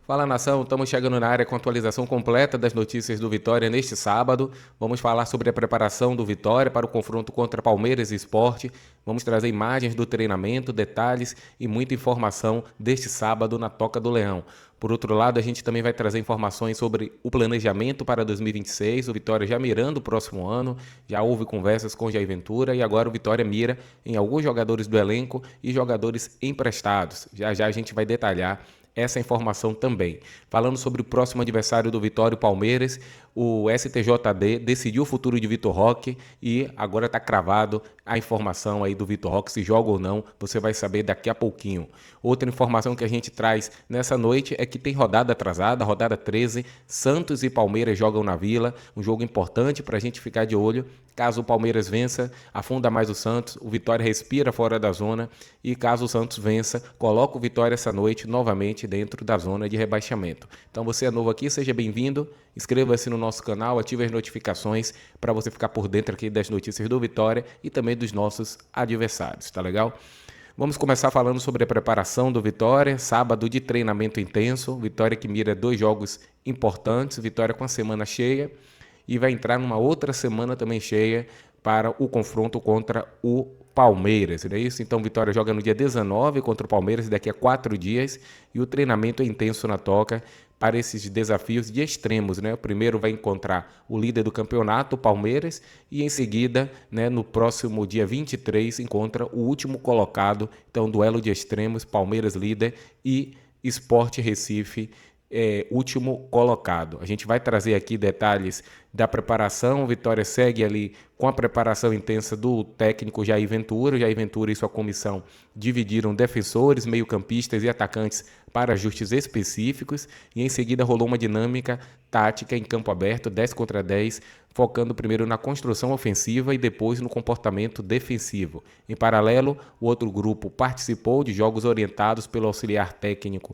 Fala nação, estamos chegando na área com atualização completa das notícias do Vitória neste sábado. Vamos falar sobre a preparação do Vitória para o confronto contra Palmeiras e Sport. Vamos trazer imagens do treinamento, detalhes e muita informação deste sábado na Toca do Leão. Por outro lado, a gente também vai trazer informações sobre o planejamento para 2026, o Vitória já mirando o próximo ano, já houve conversas com Jair Ventura e agora o Vitória mira em alguns jogadores do elenco e jogadores emprestados. Já já a gente vai detalhar essa informação também. Falando sobre o próximo adversário do Vitória, o Palmeiras, o STJD decidiu o futuro de Vitor Roque e agora está cravado a informação aí do Vitor Roque, se joga ou não, você vai saber daqui a pouquinho. Outra informação que a gente traz nessa noite é que tem rodada atrasada, rodada 13, Santos e Palmeiras jogam na Vila, um jogo importante para a gente ficar de olho. Caso o Palmeiras vença, afunda mais o Santos, o Vitória respira fora da zona e caso o Santos vença, coloca o Vitória essa noite novamente dentro da zona de rebaixamento. Então você é novo aqui, seja bem-vindo, inscreva-se no nosso canal, ative as notificações para você ficar por dentro aqui das notícias do Vitória e também dos nossos adversários, tá legal? Vamos começar falando sobre a preparação do Vitória, sábado de treinamento intenso, Vitória que mira 2 jogos importantes, Vitória com a semana cheia e vai entrar numa outra semana também cheia para o confronto contra o Palmeiras, não é isso? Então, Vitória joga no dia 19 contra o Palmeiras, daqui a 4 dias, e o treinamento é intenso na Toca para esses desafios de extremos, né? O primeiro vai encontrar o líder do campeonato, o Palmeiras, e em seguida, né, no próximo dia 23, encontra o último colocado, então, duelo de extremos, Palmeiras líder e Sport Recife último colocado. A gente vai trazer aqui detalhes da preparação. O Vitória segue ali com a preparação intensa do técnico Jair Ventura. O Jair Ventura e sua comissão dividiram defensores, meio-campistas e atacantes para ajustes específicos e em seguida rolou uma dinâmica tática em campo aberto, 10 contra 10, focando primeiro na construção ofensiva e depois no comportamento defensivo. Em paralelo, o outro grupo participou de jogos orientados pelo auxiliar técnico,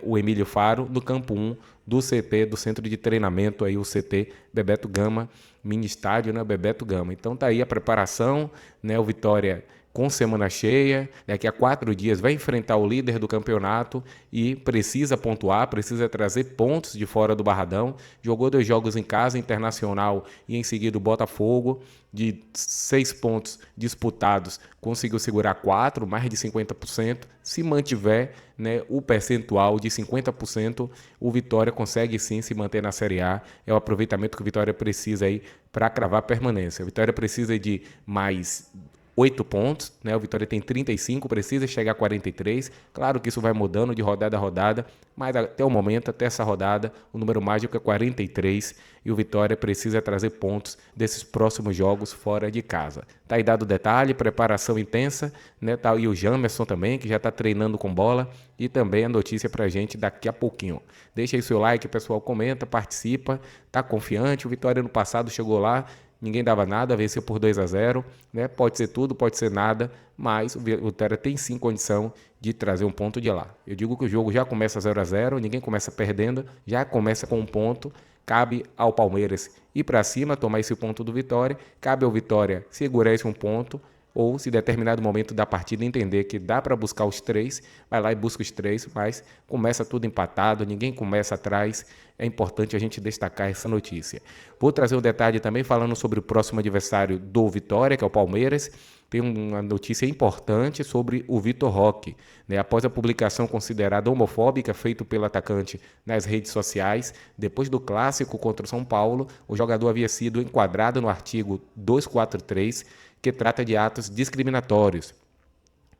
o Emílio Faro, no campo 1 do CT, do Centro de Treinamento, aí, o CT Bebeto Gama, mini estádio, né, Bebeto Gama. Então tá aí a preparação, né, o Vitória com semana cheia, daqui a 4 dias vai enfrentar o líder do campeonato e precisa pontuar, precisa trazer pontos de fora do Barradão. Jogou 2 jogos em casa, Internacional e em seguida o Botafogo, de 6 pontos disputados, conseguiu segurar 4, mais de 50%. Se mantiver, né, o percentual de 50%, o Vitória consegue sim se manter na Série A. É o aproveitamento que o Vitória precisa aí para cravar a permanência. A Vitória precisa de mais 8 pontos, né? O Vitória tem 35, precisa chegar a 43. Claro que isso vai mudando de rodada a rodada, mas até o momento, até essa rodada, o número mágico é 43 e o Vitória precisa trazer pontos desses próximos jogos fora de casa. Tá aí dado o detalhe, preparação intensa, né? Tá aí o Jamerson também, que já está treinando com bola e também a notícia pra gente daqui a pouquinho. Deixa aí seu like, pessoal, comenta, participa, tá confiante? O Vitória no passado chegou lá, ninguém dava nada, venceu por 2-0, né? Pode ser tudo, pode ser nada, mas o Vitória tem sim condição de trazer um ponto de lá. Eu digo que o jogo já começa 0-0, ninguém começa perdendo, já começa com um ponto, cabe ao Palmeiras ir para cima, tomar esse ponto do Vitória, cabe ao Vitória segurar esse um ponto, ou se em determinado momento da partida entender que dá para buscar os 3, vai lá e busca os 3, mas começa tudo empatado, ninguém começa atrás. É importante a gente destacar essa notícia. Vou trazer um detalhe também falando sobre o próximo adversário do Vitória, que é o Palmeiras. Tem uma notícia importante sobre o Vitor Roque, né? Após a publicação considerada homofóbica feita pelo atacante nas redes sociais, depois do clássico contra o São Paulo, o jogador havia sido enquadrado no artigo 243, que trata de atos discriminatórios,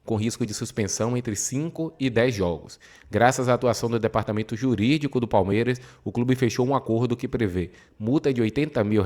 com risco de suspensão entre 5 e 10 jogos. Graças à atuação do departamento jurídico do Palmeiras, o clube fechou um acordo que prevê multa de R$ 80 mil,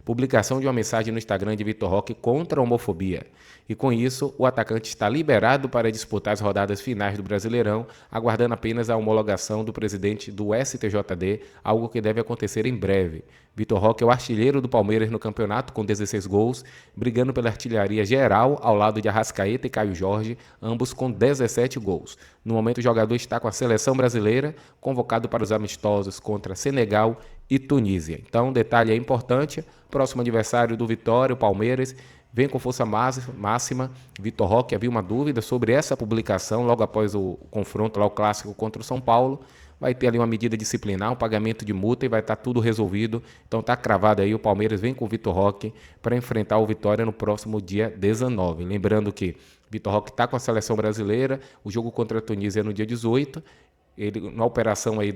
publicação de uma mensagem no Instagram de Vitor Roque contra a homofobia. E com isso, o atacante está liberado para disputar as rodadas finais do Brasileirão, aguardando apenas a homologação do presidente do STJD, algo que deve acontecer em breve. Vitor Roque é o artilheiro do Palmeiras no campeonato com 16 gols, brigando pela artilharia geral ao lado de Arrascaeta e Caio Jorge, ambos com 17 gols. No momento, o jogador está com a seleção brasileira, convocado para os amistosos contra Senegal e Tunísia. Então, um detalhe importante, próximo adversário do Vitória, o Palmeiras, vem com força máxima. Vitor Roque, havia uma dúvida sobre essa publicação logo após o confronto lá, o clássico contra o São Paulo. Vai ter ali uma medida disciplinar, um pagamento de multa e vai estar tudo resolvido. Então está cravado aí, o Palmeiras vem com o Vitor Roque para enfrentar o Vitória no próximo dia 19. Lembrando que Vitor Roque está com a seleção brasileira, o jogo contra a Tunísia é no dia 18. Ele, na operação aí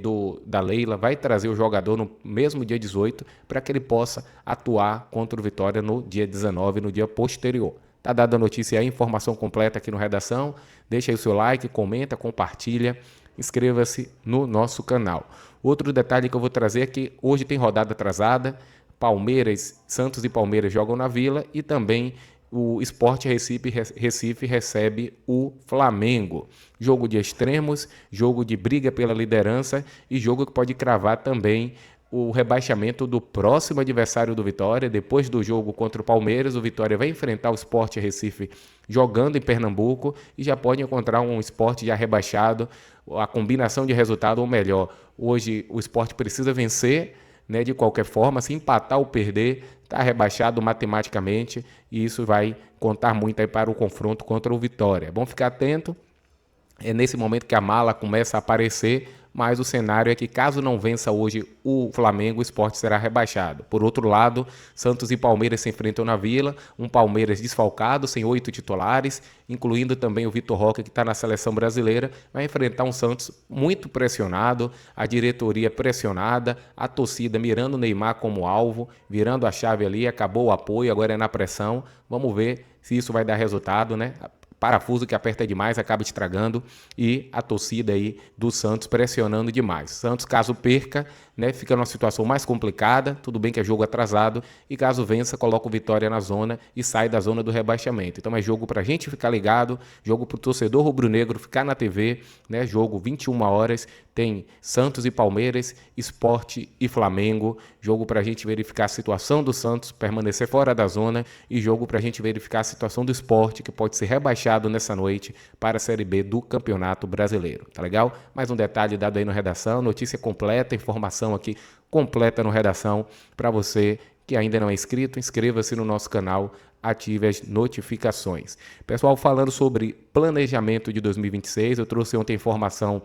da Leila, vai trazer o jogador no mesmo dia 18 para que ele possa atuar contra o Vitória no dia 19, no dia posterior. Tá dada a notícia aí, informação completa aqui no Redação. Deixa aí o seu like, comenta, compartilha, inscreva-se no nosso canal. Outro detalhe que eu vou trazer é que hoje tem rodada atrasada, Santos e Palmeiras jogam na Vila e também o Sport Recife recebe o Flamengo. Jogo de extremos, jogo de briga pela liderança e jogo que pode cravar também o rebaixamento do próximo adversário do Vitória. Depois do jogo contra o Palmeiras, o Vitória vai enfrentar o Sport Recife jogando em Pernambuco e já pode encontrar um Sport já rebaixado. A combinação de resultado, ou melhor, hoje o Sport precisa vencer, né, de qualquer forma, se empatar ou perder, está rebaixado matematicamente e isso vai contar muito aí para o confronto contra o Vitória. É bom ficar atento, é nesse momento que a mala começa a aparecer, mas o cenário é que caso não vença hoje o Flamengo, o Sport será rebaixado. Por outro lado, Santos e Palmeiras se enfrentam na Vila, um Palmeiras desfalcado, sem 8 titulares, incluindo também o Vitor Roque, que está na seleção brasileira, vai enfrentar um Santos muito pressionado, a diretoria pressionada, a torcida mirando o Neymar como alvo, virando a chave ali, acabou o apoio, agora é na pressão. Vamos ver se isso vai dar resultado, né? Parafuso que aperta demais acaba estragando e a torcida aí do Santos pressionando demais. Santos, caso perca, né, fica numa situação mais complicada, tudo bem que é jogo atrasado, e caso vença, coloca o Vitória na zona e sai da zona do rebaixamento. Então é jogo pra gente ficar ligado, jogo pro torcedor rubro-negro ficar na TV, né, jogo 21 horas, tem Santos e Palmeiras, Sport e Flamengo, jogo pra gente verificar a situação do Santos, permanecer fora da zona, e jogo pra gente verificar a situação do Sport, que pode ser rebaixado nessa noite para a Série B do Campeonato Brasileiro. Tá legal? Mais um detalhe dado aí na redação, notícia completa, informação aqui completa no Redação. Para você que ainda não é inscrito, inscreva-se no nosso canal, ative as notificações. Pessoal, falando sobre planejamento de 2026, eu trouxe ontem a informação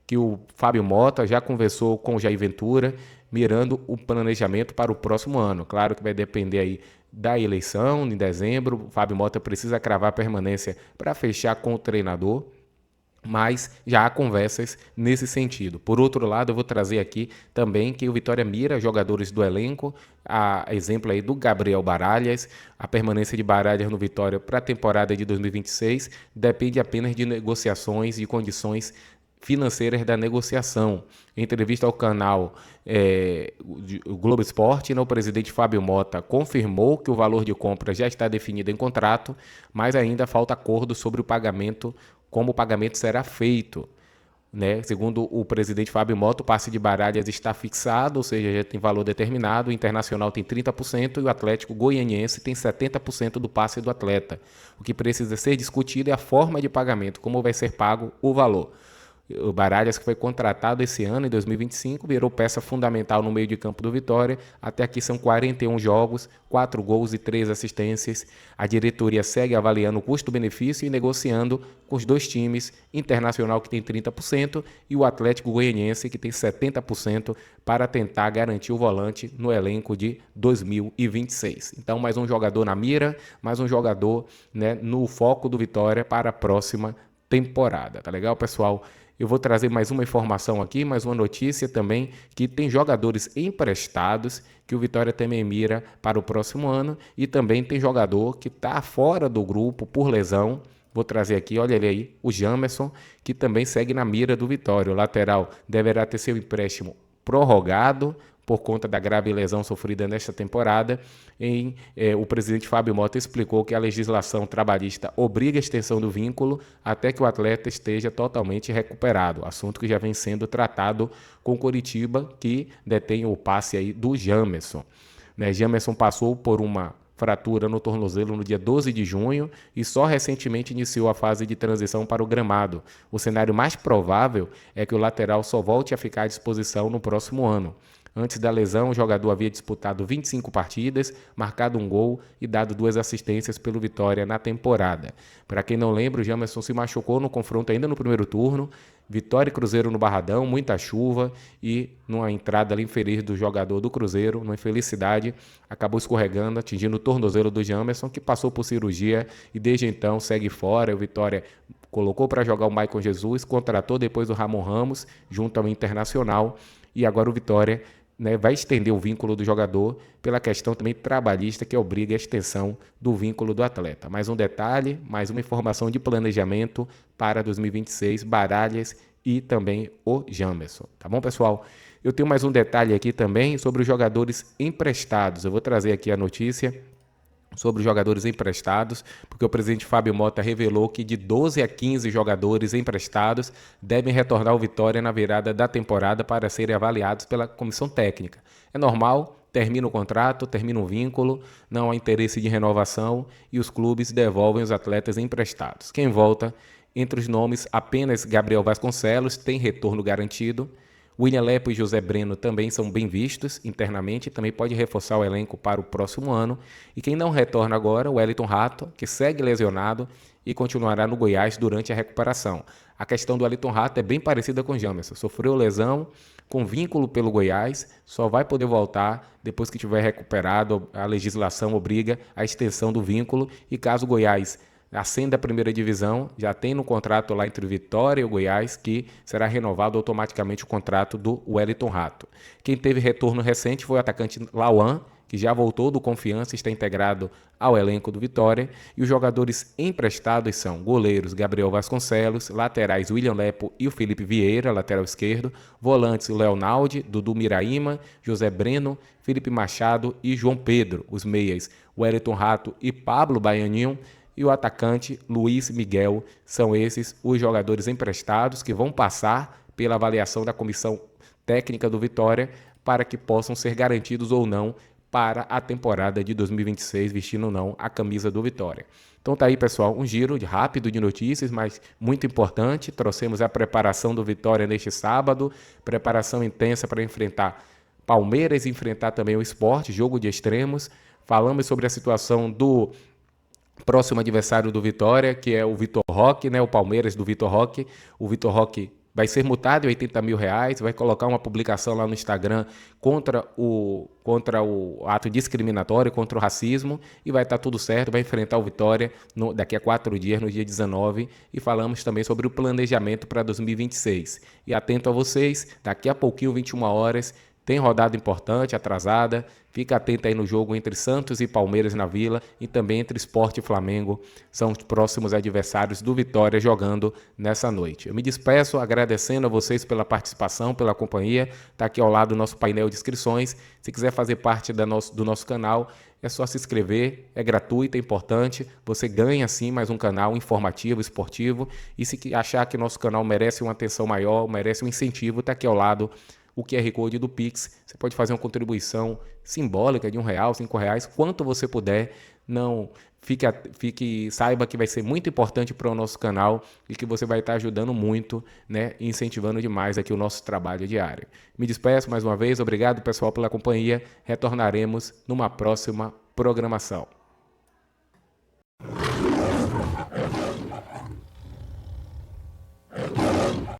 que o Fábio Mota já conversou com o Jair Ventura, mirando o planejamento para o próximo ano. Claro que vai depender aí da eleição, em dezembro, o Fábio Mota precisa cravar a permanência para fechar com o treinador, mas já há conversas nesse sentido. Por outro lado, eu vou trazer aqui também que o Vitória mira jogadores do elenco, a exemplo aí do Gabriel Baralhas. A permanência de Baralhas no Vitória para a temporada de 2026 depende apenas de negociações e condições financeiras da negociação. Em entrevista ao canal o Globo Esporte, o presidente Fábio Mota confirmou que o valor de compra já está definido em contrato, mas ainda falta acordo sobre o pagamento, como o pagamento será feito. Né? Segundo o presidente Fábio Mota, o passe de Baralhas está fixado, ou seja, já tem valor determinado, o Internacional tem 30% e o Atlético Goianiense tem 70% do passe do atleta. O que precisa ser discutido é a forma de pagamento, como vai ser pago o valor. O Baralhas, que foi contratado esse ano, em 2025, virou peça fundamental no meio de campo do Vitória. Até aqui são 41 jogos, 4 gols e 3 assistências. A diretoria segue avaliando o custo-benefício e negociando com os dois times, Internacional, que tem 30%, e o Atlético Goianiense, que tem 70%, para tentar garantir o volante no elenco de 2026. Então, mais um jogador na mira, mais um jogador, né, no foco do Vitória para a próxima temporada. Tá legal, pessoal? Eu vou trazer mais uma informação aqui, mais uma notícia também, que tem jogadores emprestados que o Vitória também mira para o próximo ano, e também tem jogador que está fora do grupo por lesão. Vou trazer aqui, olha ele aí, o Jamerson, que também segue na mira do Vitória. O lateral deverá ter seu empréstimo prorrogado por conta da grave lesão sofrida nesta temporada. O presidente Fábio Mota explicou que a legislação trabalhista obriga a extensão do vínculo até que o atleta esteja totalmente recuperado, assunto que já vem sendo tratado com Coritiba, que detém o passe aí do Jamerson. Jamerson passou por uma fratura no tornozelo no dia 12 de junho e só recentemente iniciou a fase de transição para o gramado. O cenário mais provável é que o lateral só volte a ficar à disposição no próximo ano. Antes da lesão, o jogador havia disputado 25 partidas, marcado um gol e dado 2 assistências pelo Vitória na temporada. Para quem não lembra, o Jamerson se machucou no confronto ainda no primeiro turno. Vitória e Cruzeiro no Barradão, muita chuva e numa entrada ali infeliz do jogador do Cruzeiro, numa infelicidade, acabou escorregando, atingindo o tornozelo do Jamerson, que passou por cirurgia e desde então segue fora. O Vitória colocou para jogar o Maicon Jesus, contratou depois o Ramon Ramos, junto ao Internacional, e agora o Vitória, né, vai estender o vínculo do jogador pela questão também trabalhista que obriga a extensão do vínculo do atleta. Mais um detalhe, mais uma informação de planejamento para 2026, Baralhas e também o Jamerson. Tá bom, pessoal? Eu tenho mais um detalhe aqui também sobre os jogadores emprestados. Eu vou trazer aqui a notícia sobre os jogadores emprestados, porque o presidente Fábio Mota revelou que de 12 a 15 jogadores emprestados devem retornar ao Vitória na virada da temporada para serem avaliados pela comissão técnica. É normal, termina o contrato, termina o vínculo, não há interesse de renovação e os clubes devolvem os atletas emprestados. Quem volta, entre os nomes, apenas Gabriel Vasconcelos tem retorno garantido. William Lepo e José Breno também são bem vistos internamente, também pode reforçar o elenco para o próximo ano. E quem não retorna agora, o Wellington Rato, que segue lesionado e continuará no Goiás durante a recuperação. A questão do Wellington Rato é bem parecida com o Jamerson. Sofreu lesão, com vínculo pelo Goiás, só vai poder voltar depois que tiver recuperado. A legislação obriga a extensão do vínculo e caso o Goiás ascende à primeira divisão, já tem no contrato lá entre Vitória e o Goiás que será renovado automaticamente o contrato do Wellington Rato. Quem teve retorno recente foi o atacante Lauan, que já voltou do Confiança e está integrado ao elenco do Vitória. E os jogadores emprestados são goleiros Gabriel Vasconcelos, laterais William Lepo e o Felipe Vieira, lateral esquerdo, volantes Leonaldi, Dudu Miraíma, José Breno, Felipe Machado e João Pedro, os meias Wellington Rato e Pablo Baianinho, e o atacante Luiz Miguel. São esses os jogadores emprestados que vão passar pela avaliação da comissão técnica do Vitória para que possam ser garantidos ou não para a temporada de 2026, vestindo ou não a camisa do Vitória. Então tá aí, pessoal, um giro rápido de notícias, mas muito importante. Trouxemos a preparação do Vitória neste sábado, preparação intensa para enfrentar Palmeiras e enfrentar também o Sport, jogo de extremos. Falamos sobre a situação do próximo adversário do Vitória, que é o Vitor Roque, né? O Palmeiras do Vitor Roque. O Vitor Roque vai ser multado em R$80 mil, vai colocar uma publicação lá no Instagram contra o ato discriminatório, contra o racismo, e vai estar tudo certo, vai enfrentar o Vitória daqui a 4 dias, no dia 19, e falamos também sobre o planejamento para 2026. E atento a vocês, daqui a pouquinho, 21 horas, tem rodada importante, atrasada. Fica atento aí no jogo entre Santos e Palmeiras na Vila e também entre Sport e Flamengo. São os próximos adversários do Vitória jogando nessa noite. Eu me despeço agradecendo a vocês pela participação, pela companhia. Está aqui ao lado o nosso painel de inscrições. Se quiser fazer parte do nosso canal, é só se inscrever. É gratuito, é importante. Você ganha sim mais um canal informativo, esportivo. E se achar que nosso canal merece uma atenção maior, merece um incentivo, está aqui ao lado o QR Code do Pix. Você pode fazer uma contribuição simbólica de R$1, R$5, quanto você puder. Não saiba que vai ser muito importante para o nosso canal e que você vai estar ajudando muito, né, e incentivando demais aqui o nosso trabalho diário. Me despeço mais uma vez, obrigado pessoal pela companhia. Retornaremos numa próxima programação.